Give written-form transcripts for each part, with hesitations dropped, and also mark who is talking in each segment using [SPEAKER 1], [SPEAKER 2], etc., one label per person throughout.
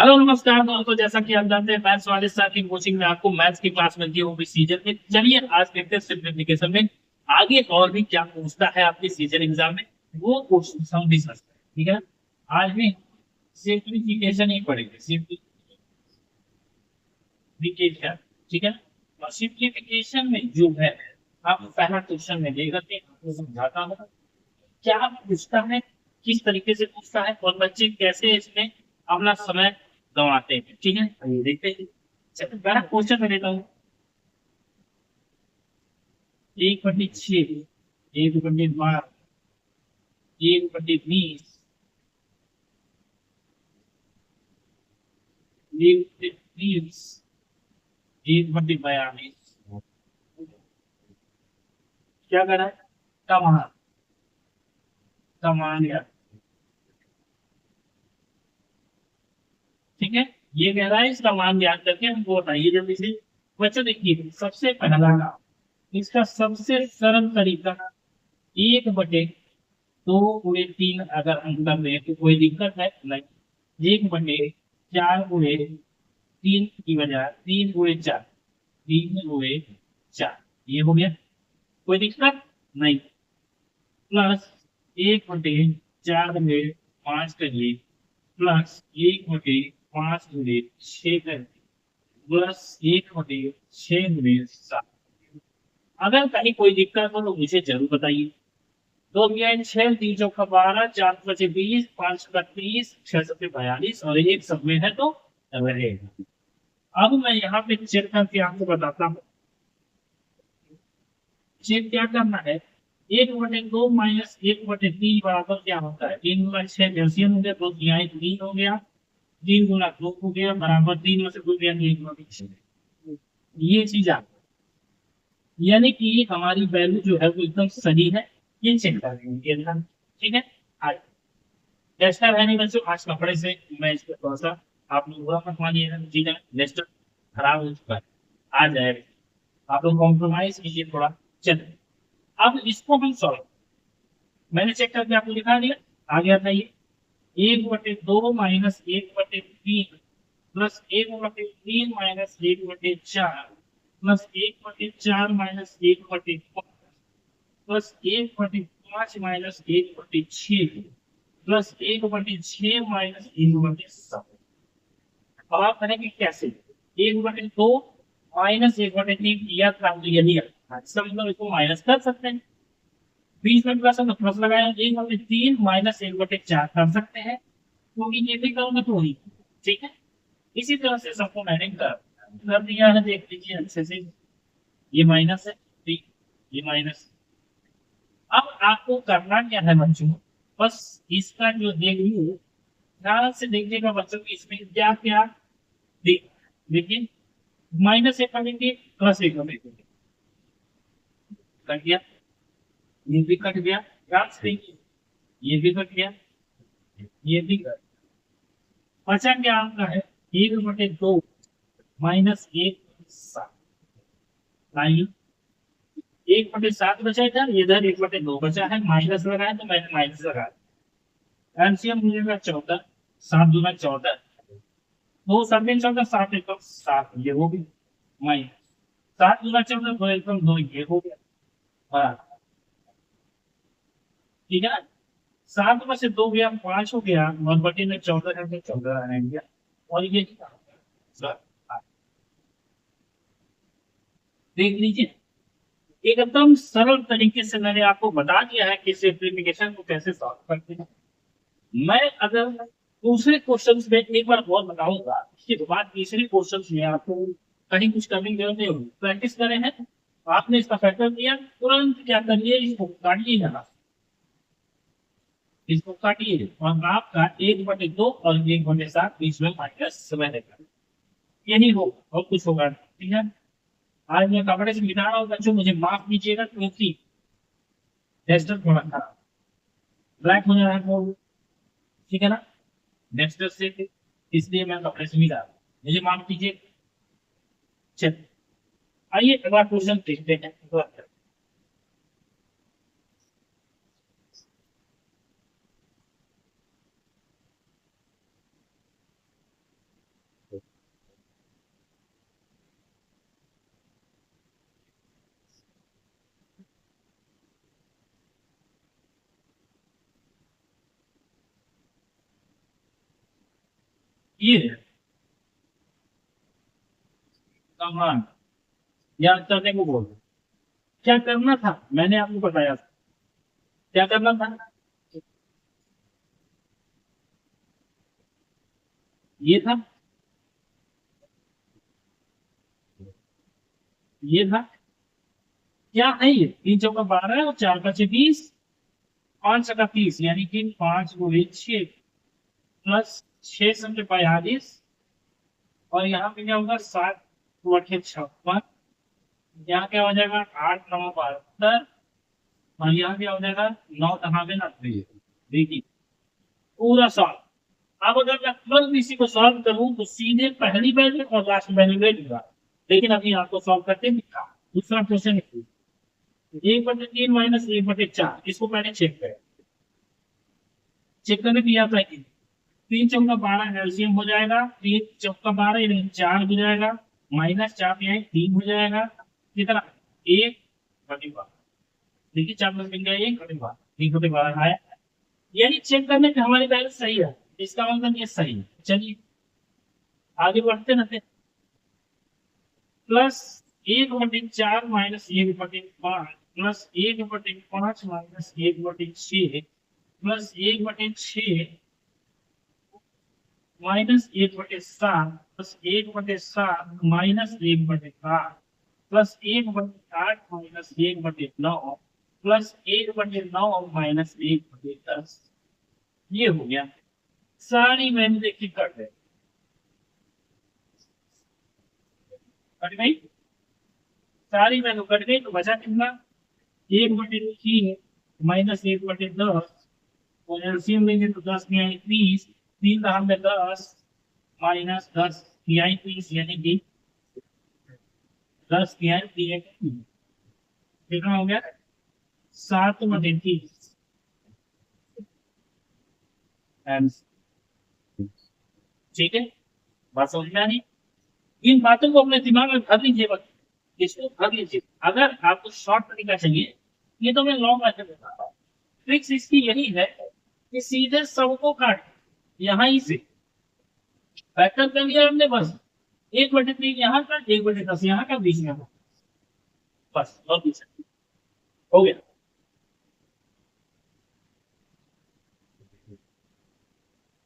[SPEAKER 1] Hello नमस्कार दोस्तों, जैसा कि आप जानते हैं मैथ्स वाले सर की कोचिंग में आपको मैथ्स की क्लास मिलती है, वो भी सीजन में। चलिए आज देखते हैं सिंप्लीफिकेशन में आगे और भी क्या पूछता है आपके सीजन एग्जाम में, वो क्वेश्चन हम भी समझते हैं। ठीक है, आज भी सिंप्लीफिकेशन ही पढ़ेंगे, सिंप्लीफिकेशन। ठीक है, और सिंप्लीफिकेशन में जो है आप पहला क्वेश्चन में देख सकते हैं, आपको समझाता हूँ क्या पूछता है, किस तरीके से पूछता है और बच्चे कैसे इसमें अपना समय गंवाते हैं। ठीक है, आइए देखते हैं। चलो पहला क्वेश्चन में लेता हूँ। 1/6, 1/12, 1/20, 1/30, 1/42। क्या कर रहा है? कमान, कमान यार। ठीक है, ये कह रहा है इसका मान ज्ञात करके हमको बताइए जल्दी से। बच्चों देखिए, सबसे पहला काम, इसका सबसे सरल तरीका 1/2 गुणे 3 अगर हम कर रहे हैं तो कोई दिक्कत है नहीं। 1/4 गुणे 3 की बजाय 3 गुणे 4, 3 गुणे 4 ये हो गया, कोई दिक्कत नहीं। प्लस 1/4 में 5 करिए, प्लस 1/5 गुणे 6 करिए, प्लस 1/6 गुणे 7। अगर कहीं कोई दिक्कत हो तो मुझे जरूर बताइए। दो मियाँ छह, तीन चौका 12, चार पचे 20, पांच का 30, छह सत्ते 42 और एक सब में है तो रहेगा। अब मैं यहाँ पे चेक करके आपको बताता हूँ। चेक क्या करना है? 1/2 माइनस 1/3 बराबर क्या होता है? 3 गुना 6 एलसीएम हो गया, दो तिहाई 3 हो गया, 3 गुना 2 हो गया बराबर 3 में से 2 गया 1/6। ये चीज आप, यानी कि हमारी वैल्यू जो है वो एकदम सही है। ये चेक कर लेंगे हम। ठीक है, आज टेस्टर है नहीं बच्चों, आज कपड़े से मैं इस पर थोड़ा सा आप लोग बुरा मत मानिएगा, ठीक है। टेस्टर खराब हो चुका है, आ जाएगा। आप लोग कॉम्प्रोमाइज कीजिए थोड़ा। चलिए अब इसको हम सॉल्व, मैंने चेक करके आपको दिखा दिया। आगे बताइए। 1/2 minus 1/3 plus 1/3 minus 1/4 plus 1/4 minus 1/5 plus 1/5 minus 1/6 plus 1/6 minus 1/7। अब आप करेंगे कैसे? 1/2 माइनस 1/3 किया था तो ये लिया, इसका मतलब इसको माइनस कर सकते हैं। बीच में प्लस है तो प्लस लगाया, 1/3 माइनस 1/4 कर सकते हैं, क्योंकि ये भी करूंगा तो वही। ठीक है, इसी तरह से सबको मैंने कर दिया है, देख लीजिए अच्छे से। ये माइनस है, ठीक, ये माइनस। अब आपको करना क्या है बच्चों? बस इसका जो देख लो, ध्यान से देखिएगा बच्चों की इसमें क्या क्या देख। देखिए, माइनस एक करेंगे, प्लस एक करेंगे, कट गया, ये भी कट गया। ध्यान से देखिए, ये भी कट गया, ये भी कट। बचा क्या आपका है? 1/2 माइनस 1/7। 1/7 बचा इधर 1/2 बचा है, माइनस लगाए तो मैंने माइनस लगाया। एलसीएम मिलेगा 14, 7 दूना 14, दो सब में 14, 7 ये हो गया माइनस 7 दूना 14, दो एकदम दो ये हो गया। हाँ, ठीक है ना। 7 में से 2 गया, 5 हो गया, और बटे में 14 है तो 14 रह गया। और ये सर, देख लीजिए, एकदम सरल तरीके से मैंने आपको बता दिया है कि सिंप्लीफिकेशन को कैसे सॉल्व करते हैं। मैं अगर दूसरे क्वेश्चन में एक बार और बताऊंगा, उसके बाद तीसरे क्वेश्चन में आपको कहीं कुछ कमी जरूरत नहीं होगी। प्रैक्टिस करें हैं, आपने इसका फैक्टर दिया, तुरंत क्या करिए, इसको काटिए यहाँ, इसको काटिए और आपका 1/2 और 1/7 बीच में माइनस समय देगा। यही होगा और कुछ होगा नहीं, ठीक है। आज मैं कपड़े से मिटा रहा हूँ बच्चों, मुझे माफ कीजिएगा क्योंकि टेस्टर थोड़ा खराब, ब्लैक हो जा रहा है वो, ठीक है ना, टेस्टर से, इसलिए मैं कपड़े से मिला रहा हूँ, मुझे माफ कीजिए। चलिए आइए अगला क्वेश्चन देखते हैं। ये है कमान, याद करने को बोल। क्या करना था मैंने आपको बताया था, क्या करना था, ये था, ये था, क्या है ये, 3 चौका 12 और 4 5 20, 5 7 30, यानी कि 5 × 6 +6 × 42, और यहाँ पे क्या होगा 7 × 56, यहाँ क्या हो जाएगा 8 9 72, और यहाँ क्या हो जाएगा 9 दहावे 90। देखिए पूरा सॉल्व। अब अगर मैं तुरंत इसी को सॉल्व करूं तो सीधे पहली वैल्यू और लास्ट वैल्यू ले लूंगा, लेकिन अभी आपको सॉल्व करके दिखा। दूसरा क्वेश्चन है 1/3 - 1/4, इसको पहले चेक करें। चेक करने की आता है कि 3 चौका 12 एलसीएम हो जाएगा, 3 चौका 12 यानी 4 हो जाएगा, -4 यहाँ 3 हो जाएगा, कितना 1/12। देखिए 4 + 3 = 1/12, 3/12 आया, यानी चेक करने पे हमारी वैल्यू सही है, इसका मतलब ये सही है। चलिए आगे बढ़ते रहते हैं। +1/4 - 1/5 +1/5 - 1/6 +1/6 -1/7 +1/7 -1/7 +1/8 -1/9 +1/9 -1/10, ये हो गया। सारी वैल्यू देखिए कट है, कट गई, सारी वैल्यू कट गई, तो बचा कितना 1/3 -1/10, और एलसीएम लेंगे तो 10 तिहाई 30, 3 दहाई 10 -10 तिहाई 30, यानी कि 10 तिहाई 30, कितना हो गया 7/30। ठीक है, बात समझ में आ रही, इन बातों को अपने दिमाग में भर लीजिए, बस इसको भर लीजिए। अगर आपको शॉर्ट तरीका चाहिए, ये तो मैं लॉन्ग मेथड बता रहा हूँ, ट्रिक्स इसकी यही है कि सीधे सबको काट, यहाँ ही से फैक्टर कर लिया हमने, बस 1/3 यहाँ का, 1/10 यहाँ का, 20 यहाँ का, बस और कुछ नहीं। हो गया।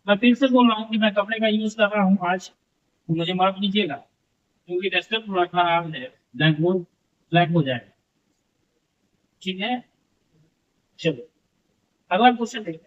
[SPEAKER 1] मैं फिर से बोल रहा हूँ कि मैं कपड़े का यूज कर रहा हूँ आज, तो मुझे माफ कीजिएगा, क्योंकि डस्टर थोड़ा खराब है, ब्लैक बोर्ड ब्लैक हो जाएगा। ठीक है, चलो अगला क्वेश्चन देखते हैं।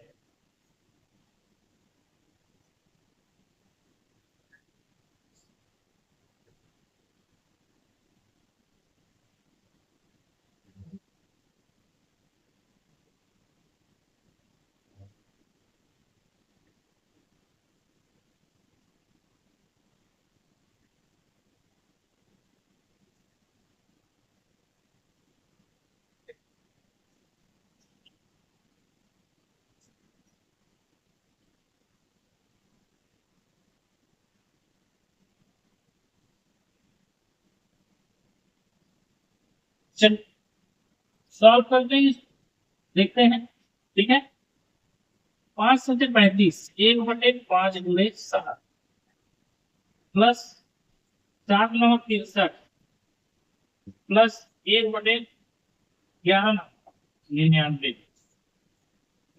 [SPEAKER 1] चल सॉल्व करते हैं, देखते हैं। ठीक है, 5×35 1/5 × 7 +7×9 = 63 +1/11 99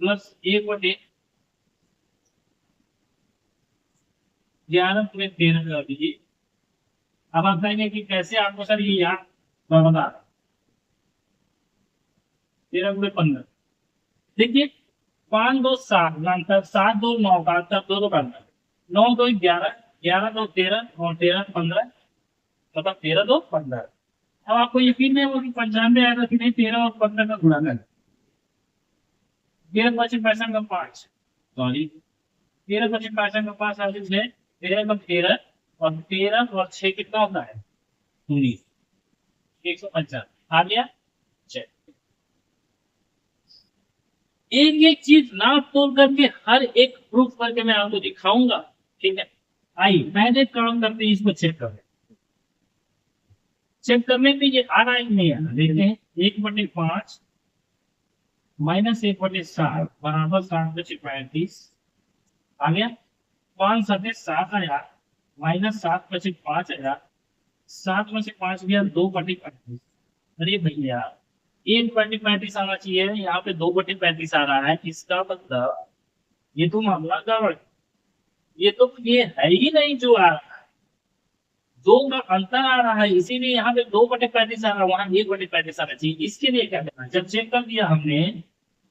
[SPEAKER 1] +1/11 कर दीजिए। अब आप कहेंगे कि कैसे आपको सर ये याद, मैं बता रहा हूं। 13×15, देखिए 5 2 7 अंतर, 7 2 9 का अंतर, 2 2 का अंतर, 9 2 11, 11 2 13, और 13 15, मतलब 13 2 15। अब आपको यकीन नहीं होगा कि 95 आएगा कि नहीं, 13 और 15 का गुणा कर, 13 × 5 = 5, सॉरी 13 × 5 = 5 आ गया 13 × 13, और 13 और 6 कितना होता है 19, 155 आ गया। चल एक एक चीज नाप तोल करके, हर एक प्रूफ करके मैं आपको दिखाऊंगा। ठीक है, आइए पहले काम करते हैं, इसको चेक करें। चेक करने में ये आ रहा है कि नहीं आ रहा, देखते हैं। 1/5 -1/7 = 7 × 35 आ गया। पाँच सत्ते 7 आया, माइनस 7 में से 5 आया, 7 में से 5 गया 2/35। अरे भैया 1/35 आना चाहिए, यहाँ पे 2/35 आ रहा है, इसका मतलब ये तो मामला गड़बड़। ये है ही नहीं जो आ रहा है, दो का अंतर आ रहा है, इसीलिए यहाँ पे 2/35 आ रहा है, वहां 1/35 आना चाहिए। इसके लिए क्या करना है, जब चेक कर दिया हमने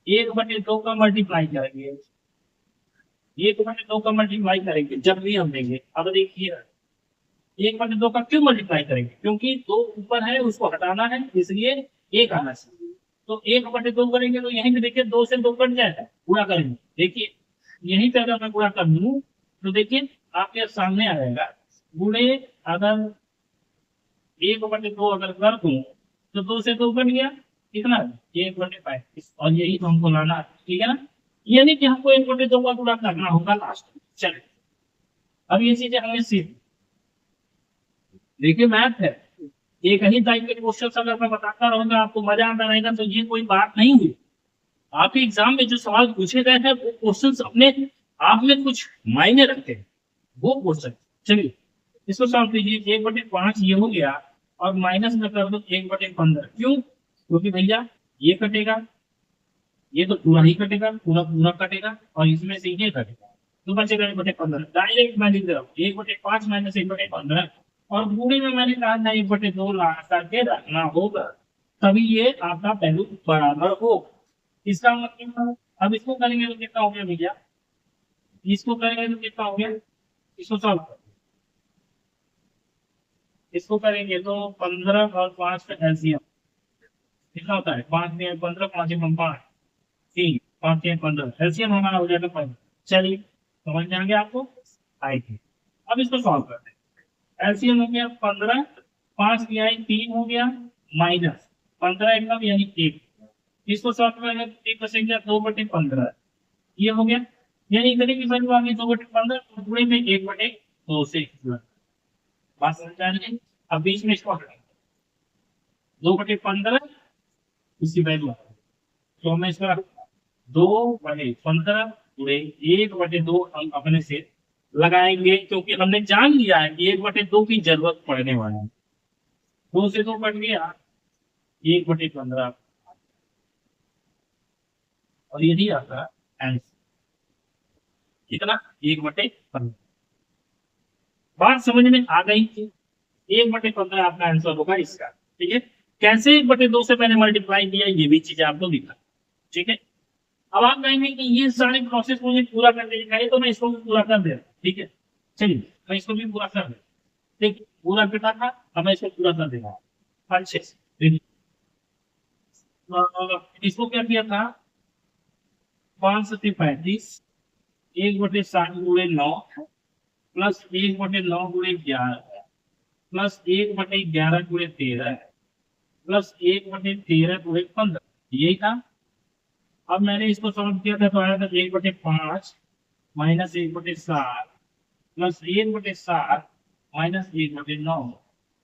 [SPEAKER 1] 1/2 का मल्टीप्लाई करेंगे, 1/2 का मल्टीप्लाई करेंगे जब भी हम देंगे। अब देखिए 1/2 का क्यों मल्टीप्लाई करेंगे, क्योंकि दो ऊपर है उसको हटाना है, इसलिए एक आना चाहिए। तो 1/2 करेंगे तो यहीं पे देखिए 2 से 2 कट जाएगा, पूरा करेंगे। देखिए यहीं पे अगर मैं पूरा कर लूँ तो देखिए आपके सामने आएगा गुणे, अगर 1/2 अगर कर दूं तो 2 से 2 कट गया, कितना 1/35, और यही तो हमको लाना है, ठीक है ना। यानी कि हमको 1/2 का गुणा करना होगा लास्ट में। चलिए अब ये चीजें हमें सीख, देखिए मैथ है, एक ही टाइप के क्वेश्चन अगर मैं बताता रहूंगा आपको मजा आता रहेगा तो ये कोई बात नहीं हुई। आपके एग्जाम में जो सवाल पूछे गए हैं वो क्वेश्चन अपने आप में कुछ मायने रखते हैं, वो क्वेश्चन। चलिए इसको सॉल्व कीजिए, 1/5 ये हो गया, और माइनस में कर दो 1/15। क्यों, क्योंकि भैया ये कटेगा, ये तो पूरा ही कटेगा, पूरा पूरा कटेगा, और इसमें से ये कटेगा, तो बचेगा 1/15। डायरेक्ट मैं लिख रहा हूँ 1/5 माइनस 1/15, और पूरे में मैंने कहा था 1/2 ला करके रखना होगा, तभी ये आपका वैल्यू बराबर हो। इसका मतलब अब इसको करेंगे तो कितना हो गया भैया, इसको करेंगे तो कितना हो गया, इसको सॉल्व कर, इसको करेंगे तो 15 और 5 का एलसीएम कितना होता है, 5 में 15, 5 में 5, 3, 5 में 15, एलसीएम हमारा हो जाएगा 15। चलिए समझ में आ गया आपको, आई थी। अब इसको सॉल्व करते हैं, एलसीएम हो गया 15, 5 की आई 3 हो गया, माइनस 15 एकदम यानी 1, इसको सॉल्व करेंगे तो 3 बचेगा 2/15, ये हो गया। यानी इतने की वैल्यू आ गई 2/15, पूरे में 1/2 से बात समझ आ रही है। अब बीच में इसको हटाएंगे, 2/15 इसकी वैल्यू, तो मैं इसका 2/15 पूरे 1/2 हम अपने से लगाएंगे, क्योंकि हमने जान लिया है कि 1/2 की जरूरत पड़ने वाली है। 2 से 2 कट गया, 1/15, और यही आपका आंसर कितना, 1/15। बात समझ में आ गई थी, 1/15 आपका आंसर होगा इसका, ठीक है। कैसे 1/2 से मैंने मल्टीप्लाई किया ये भी चीजें आपको दिखा, ठीक है। अब आप कहेंगे कि ये सारे प्रोसेस मुझे पूरा करके दिखाई, तो मैं इसको भी पूरा कर दे रहा हूं, ठीक है। चलिए मैं इसको भी पूरा कर दे, देखिए पूरा कितना था, अब मैं इसको पूरा कर देगा अच्छे से। देखिए, इसको क्या किया था, 5 से 35, 1/7 गुणे 9, प्लस 1/9 गुणे 11, प्लस 1/11 गुणे 13, प्लस 1/13 गुणे 15, यही था। अब मैंने इसको सॉल्व किया था तो आया था 1/5 minus 1/7, plus 1/7 minus 1/9,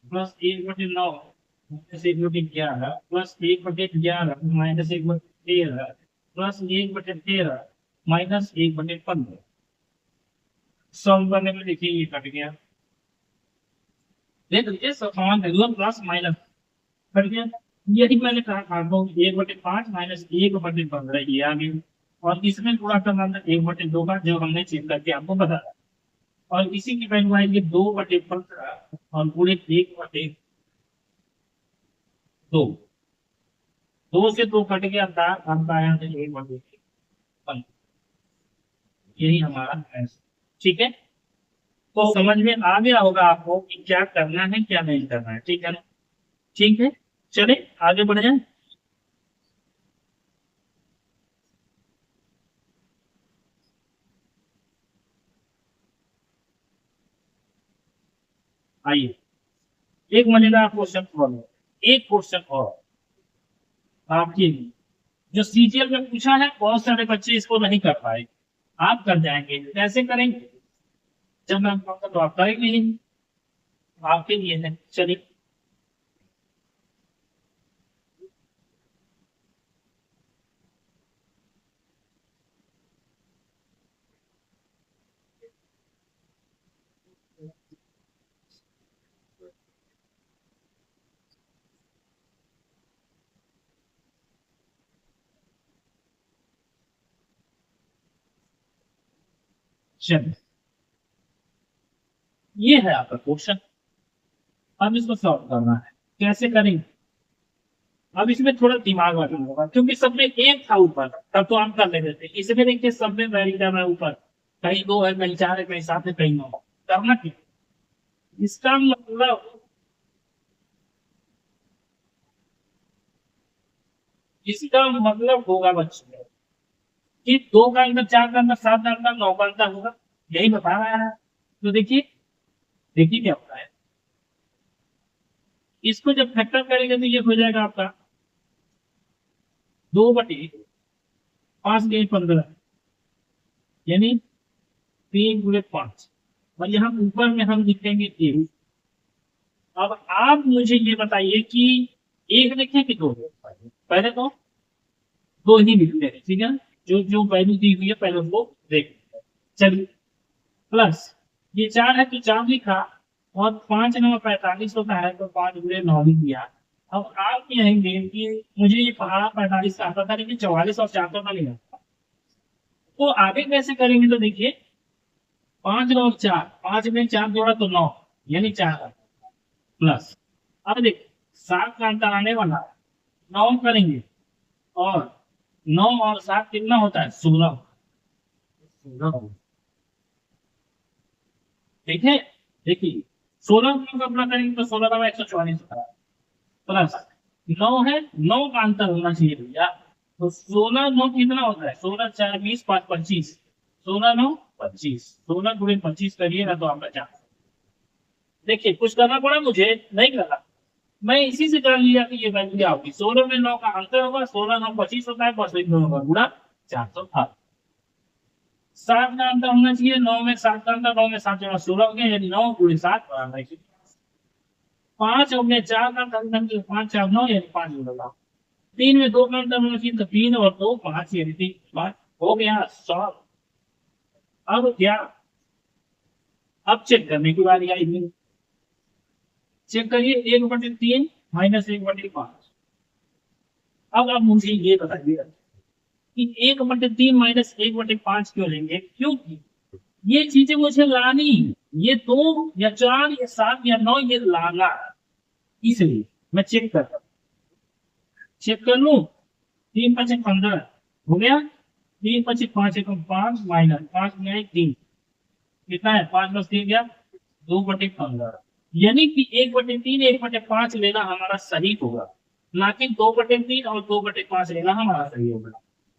[SPEAKER 1] plus 1/9 minus 1/11, plus 1/11 minus 1/13, plus 1/13 minus 1/15। Solve करने में देखिए ये कट गया, देख लीजिए समान वैल्यू प्लस माइनस कट गया। यही मैंने कहा था आपको, 1/5 माइनस 1/15 ये आ गई, और इसमें पूरा करना था 1/2 का, जो हमने चेक करके आपको बताया, और इसी की वैल्यू आएगी 2/15, और पूरे 1/2, 2 से 2 कट गया था, आपका आया था 1/15, यही हमारा आंसर, ठीक है। तो समझ में आ गया होगा आपको कि क्या करना है क्या नहीं करना है, ठीक है ना। ठीक है, चले आगे बढ़ जाए। आइए एक मजेदार क्वेश्चन और, एक क्वेश्चन और आपके लिए, जो सीजीएल में पूछा है, बहुत सारे बच्चे इसको नहीं कर पाए, आप कर जाएंगे, कैसे करेंगे, जब मैं आपको तो आप करेंगे ही, आपके लिए है। चलिए चलिए, ये है आपका क्वेश्चन। अब इसको सॉल्व करना है, कैसे करेंगे? अब इसमें थोड़ा दिमाग लगाना होगा, क्योंकि सब में एक था ऊपर, तब तो हम कर लेते थे। इसमें देखिए सब में वैरी कर रहा है ऊपर, कहीं 2 है, कहीं 4 है, कहीं 7 है, कहीं 9। करना क्या? इसका मतलब, इसका मतलब होगा बच्चों कि 2 का अंदर, 4 का अंदर, 7 का अंदर, 9 का अंदर होगा। यही बता रहा है। तो देखिए, देखिए क्या होता है। इसको जब फैक्टर करेंगे तो ये हो जाएगा आपका 2/5 यानी 3 × 5। और यहाँ ऊपर में हम लिखेंगे 1। अब आप मुझे ये बताइए कि एक लिखे कि 2? पहले तो 2 ही लिखते हैं, ठीक है। जो जो वैल्यू दी हुई है पहले उसको देख। चलिए, प्लस ये 4 है तो 4 लिखा, और 5 9 45 होता है तो 5 × 9 लिख दिया। अब आप कहेंगे कि मुझे ये पहाड़ा 45 का आता था, लेकिन 44 और 4 का नहीं आता। तो आगे कैसे करेंगे? तो देखिए, 5 और 4, 5 में 4 जोड़ा तो 9, यानी 4 प्लस। अब देखिए 7 का अंतर आने वाला है, 9 करेंगे, और 9 और 7 कितना होता है? 16। 16, ठीक है। देखिए 16 का अपना करेंगे तो 16 का 144 होता है, प्लस 9 है, 9 का अंतर होना चाहिए भैया। तो 16 9 कितना होता है? 16 4 20 5 25, 16 9 25, 16 × 25 करिएगा तो आपका 4। देखिए कुछ करना पड़ा मुझे? नहीं करना। मैं इसी से जान लिया कि ये वैल्यू आपकी 16 में 9 का अंतर होगा, 16 9 25 होता है, बस इन दोनों का गुणा 408। 7 का अंतर होना चाहिए, 9 में 7 का अंतर, 9 में 7 जोड़ा 16 हो गया, यानी 9 × 7 = 5 में 4 का अंतर, 5 4 9 यानी 5 × 3 में 2 का अंतर होना चाहिए, तो 3 और 2 5 यानी 3 5 हो गया 100। अब क्या? अब चेक करने की बारी आई। चेक करिए, 1/3 - 1/5। अब मुझे ये बताइए कि 1/3 - 1/5 क्यों लेंगे? क्योंकि ये चीजें मुझे लानी, ये 2 या 4 या 7 या 9 ये लाना है। इसलिए मैं चेक करता हूं। चेक कर लूं, 3 × 5 = 15 हो गया। 3 × 5 = 5 × 5 - 5 में 3 कितना है? 5 + 3 क्या? 2/15। यानी कि 1/3 1/5 लेना हमारा सही होगा, ना कि 2/3 और 2/5 लेना हमारा सही होगा।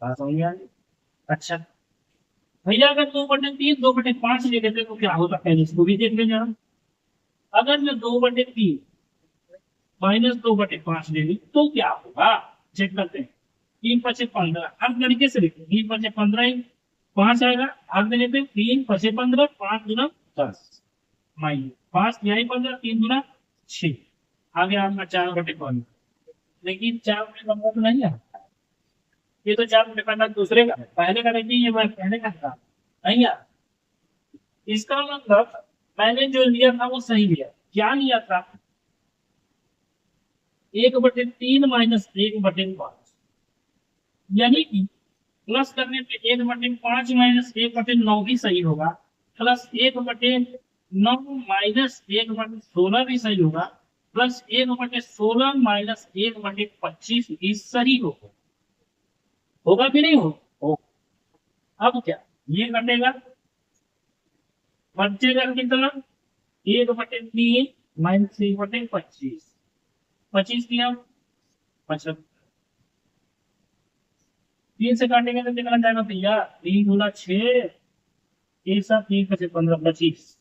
[SPEAKER 1] बात समझ में आ गई? अच्छा भैया, अगर 2/3 2/5 ले लेते तो क्या होता है? इसको भी देख लेंगे हम। अगर मैं 2/3 - 2/5 ले लूं तो क्या होगा? चेक करते हैं। 3 × 5 = 15, हर तरीके से लिखते 3 × 5 = 15 ही 5 आएगा। भाग देने पे 3 × 5 = 15, 5 × 10 माइनस 5 यही 15, 3 × 6 आ गया आपका 4/15। लेकिन 4/15 तो नहीं है, ये तो 4/15 दूसरे का है, पहले का नहीं, ये मैं पहले का था नहीं है। इसका मतलब मैंने जो लिया था वो सही लिया। क्या लिया था? 1/3 - 1/5, यानी कि प्लस करने पे 1/5 - 1/9 भी सही होगा, प्लस 1/9 - 1/16 भी सही होगा, प्लस 1/16 - 1/25 भी सही होगा। होगा कि नहीं हो? अब क्या ये कटेगा, बचेगा कितना? 1/3 - 1/25, 25 किया 75। 3 से काटेंगे तो कितना जाएगा भैया? 3 × 6 एक साथ, 3 × 5 = 15, 25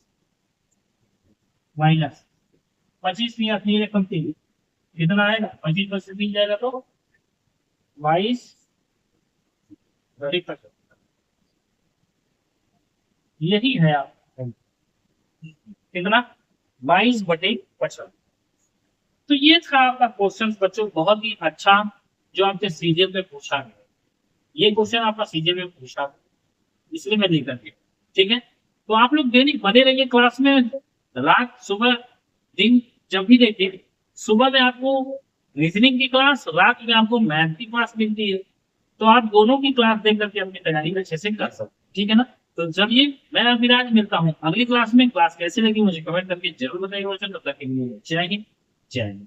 [SPEAKER 1] माइनस 25 में 3 एकम 3 कितना आएगा? 25 + 3 जाएगा तो 22। यही है आप कितना? 22/55। तो ये था आपका क्वेश्चन बच्चों, बहुत ही अच्छा, जो आपके सीजन में पूछा गया। ये क्वेश्चन आपका सीजन में पूछा गया, इसलिए मैं लेकर के, ठीक है। तो आप लोग डेली बने रहिए क्लास में, रात सुबह दिन जब भी देखिए। सुबह में आपको रीजनिंग की क्लास, रात में आपको मैथ की क्लास मिलती है, तो आप दोनों की क्लास देख करके अपनी तैयारी अच्छे से कर सकते, ठीक है ना। तो चलिए मैं अभिराज मिलता हूँ अगली क्लास में। क्लास कैसी लगी मुझे कमेंट करके जरूर बताइएगा। तब तक के लिए जय हिंद जय हिंद।